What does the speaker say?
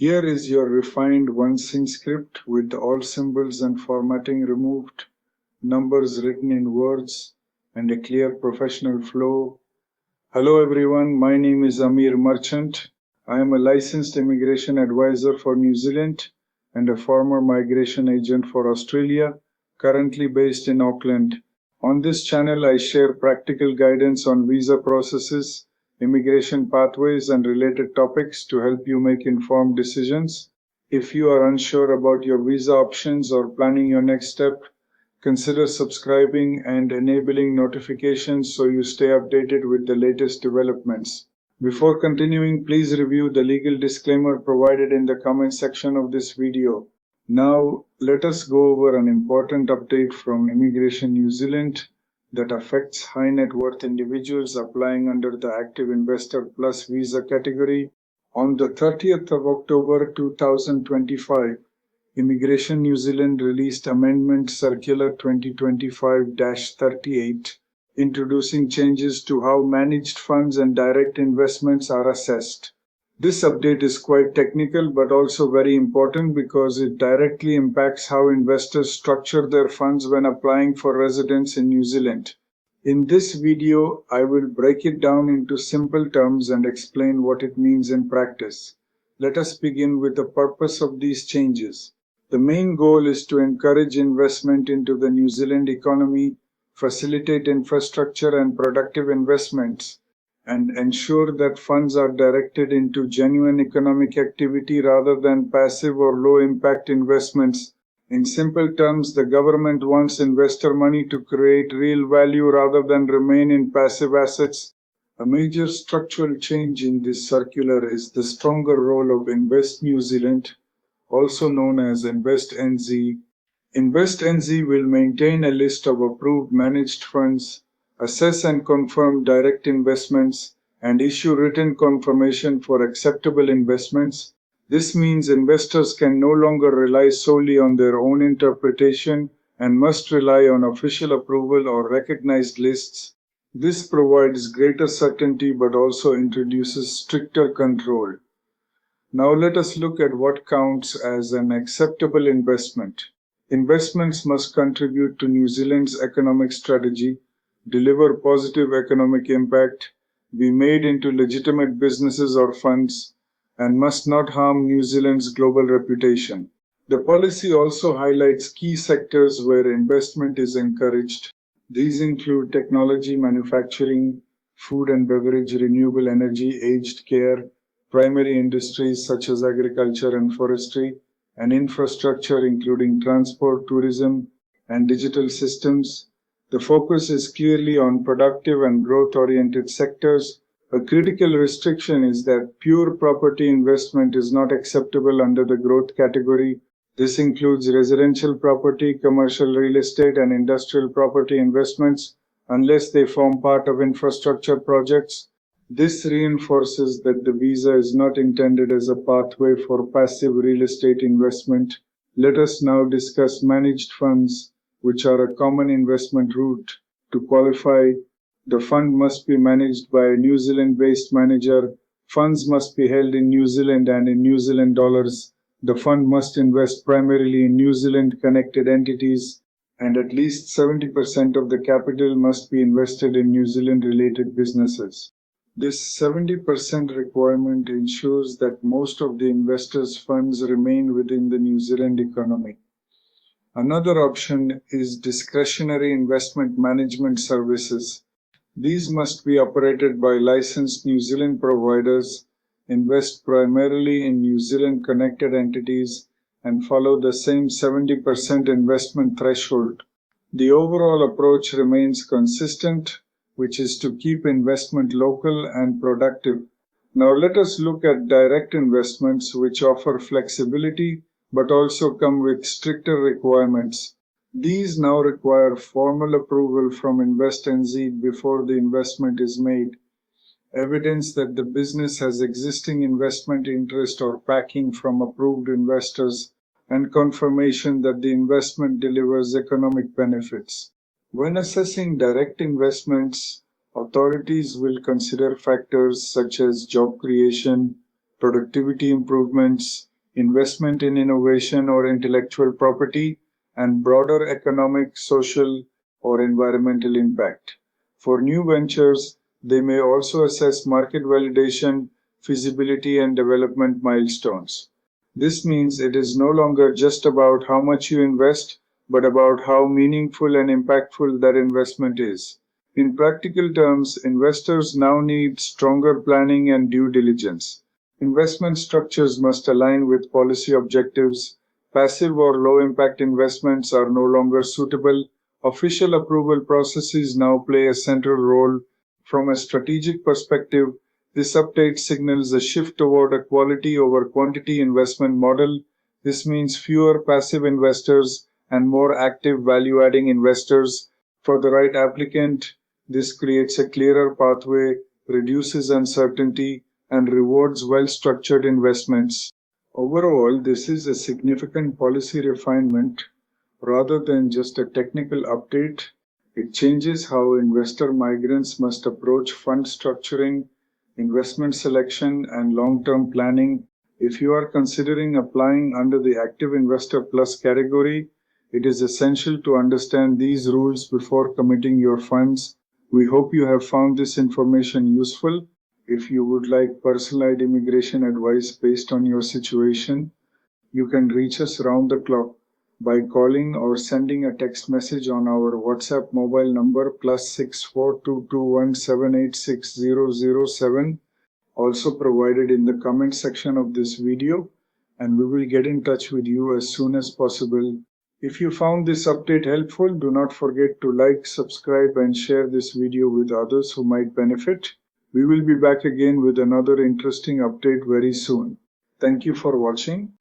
Here is your refined one-sync script with all symbols and formatting removed, numbers written in words, and a clear professional flow. Hello everyone, my name is Amir Merchant. I am a licensed immigration advisor for New Zealand and a former migration agent for Australia, currently based in Auckland. On this channel, I share practical guidance on visa processes, immigration pathways, and related topics to help you make informed decisions. If you are unsure about your visa options or planning your next step, consider subscribing and enabling notifications so you stay updated with the latest developments. Before continuing, please review the legal disclaimer provided in the comment section of this video. Now, let us go over an important update from Immigration New Zealand that affects high net worth individuals applying under the Active Investor Plus visa category. On the 30th of October 2025, Immigration New Zealand released Amendment Circular 2025-38, introducing changes to how managed funds and direct investments are assessed. This update is quite technical but also very important because it directly impacts how investors structure their funds when applying for residence in New Zealand. In this video, I will break it down into simple terms and explain what it means in practice. Let us begin with the purpose of these changes. The main goal is to encourage investment into the New Zealand economy, facilitate infrastructure and productive investments, and ensure that funds are directed into genuine economic activity rather than passive or low-impact investments. In simple terms, the government wants investor money to create real value rather than remain in passive assets. A major structural change in this circular is the stronger role of Invest New Zealand, also known as Invest NZ. Invest NZ will maintain a list of approved managed funds, assess and confirm direct investments, and issue written confirmation for acceptable investments. This means investors can no longer rely solely on their own interpretation and must rely on official approval or recognized lists. This provides greater certainty but also introduces stricter control. Now let us look at what counts as an acceptable investment. Investments must contribute to New Zealand's economic strategy, deliver positive economic impact, be made into legitimate businesses or funds, and must not harm New Zealand's global reputation. The policy also highlights key sectors where investment is encouraged. These include technology, manufacturing, food and beverage, renewable energy, aged care, primary industries such as agriculture and forestry, and infrastructure including transport, tourism, and digital systems. The focus is clearly on productive and growth-oriented sectors. A critical restriction is that pure property investment is not acceptable under the growth category. This includes residential property, commercial real estate, and industrial property investments, unless they form part of infrastructure projects. This reinforces that the visa is not intended as a pathway for passive real estate investment. Let us now discuss managed funds, which are a common investment route. To qualify, the fund must be managed by a New Zealand-based manager. Funds must be held in New Zealand and in New Zealand dollars. The fund must invest primarily in New Zealand-connected entities, and at least 70% of the capital must be invested in New Zealand-related businesses. This 70% requirement ensures that most of the investors' funds remain within the New Zealand economy. Another option is discretionary investment management services. These must be operated by licensed New Zealand providers, invest primarily in New Zealand connected entities, and follow the same 70% investment threshold. The overall approach remains consistent, which is to keep investment local and productive. Now let us look at direct investments, which offer flexibility but also come with stricter requirements. These now require formal approval from Invest NZ before the investment is made, evidence that the business has existing investment interest or backing from approved investors, and confirmation that the investment delivers economic benefits. When assessing direct investments, authorities will consider factors such as job creation, productivity improvements, investment in innovation or intellectual property, and broader economic, social, or environmental impact. For new ventures, they may also assess market validation, feasibility, and development milestones. This means it is no longer just about how much you invest, but about how meaningful and impactful that investment is. In practical terms, investors now need stronger planning and due diligence. Investment structures must align with policy objectives. Passive or low impact investments are no longer suitable. Official approval processes now play a central role. From a strategic perspective, this update signals a shift toward a quality over quantity investment model. This means fewer passive investors and more active value adding investors. For the right applicant, this creates a clearer pathway, reduces uncertainty, and rewards well-structured investments. Overall, this is a significant policy refinement rather than just a technical update. It changes how investor migrants must approach fund structuring, investment selection, and long-term planning. If you are considering applying under the Active Investor Plus category, it is essential to understand these rules before committing your funds. We hope you have found this information useful. If you would like personalized immigration advice based on your situation, you can reach us round the clock by calling or sending a text message on our WhatsApp mobile number +642217860007, also provided in the comment section of this video, and we will get in touch with you as soon as possible. If you found this update helpful, do not forget to like, subscribe, and share this video with others who might benefit. We will be back again with another interesting update very soon. Thank you for watching.